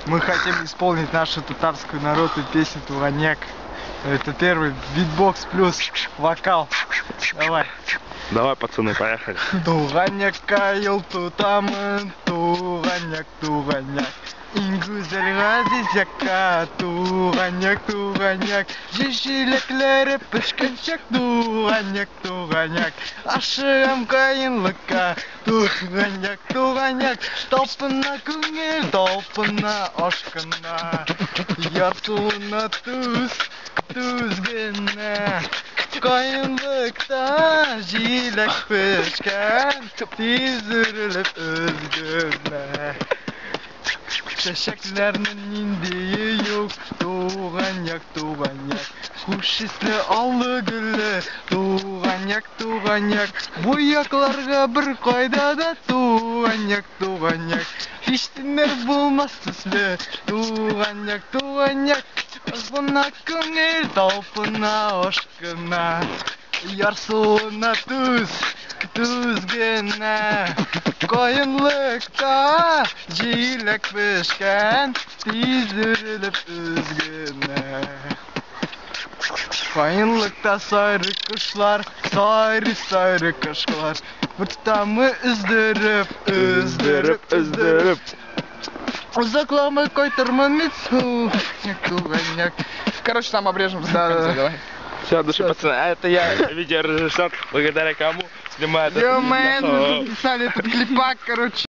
Мы хотим исполнить нашу татарскую народную песню «Туганяк». Это первый битбокс плюс вокал. Давай. Давай, пацаны, поехали. Туганяк кайыл тутамын, туганяк, туганяк. Ингүзел газиз якка, туганяк, туганяк. Жешелеклері пішкеншек, туганяк, туганяк. Ашығам кайынлыққа, туганяк, туганяк. Толпына көңіл, толпына ашқына. Яртуына туз, tuzguna Kayınlıkta jilek pişken Tizdirilip özgürle Çeşeklerinin indiği yok Tuğanyak, tuğanyak Kuş isli allı güllü Tuğanyak, tuğanyak Bu yaklarga bir kayda da Tuğanyak, tuğanyak Hiç dinler bulmaz süslü Tuğanyak, tuğanyak Buna көңіл, талпына ашқына Ярсуына түз, түзгіна Қайынлықта жиілік пішкен Тез үріліп үзгіна Қайынлықта сайры құшлар, сайры құшқылар Бұттамы үздіріп, үздіріп, үздіріп Закламы койтырмын митсу. Короче, там обрежем. Да. Давай. Все, души, пацаны. А это я, видеорежиссер, благодаря кому снимаю этот Мы записали этот клипак, короче.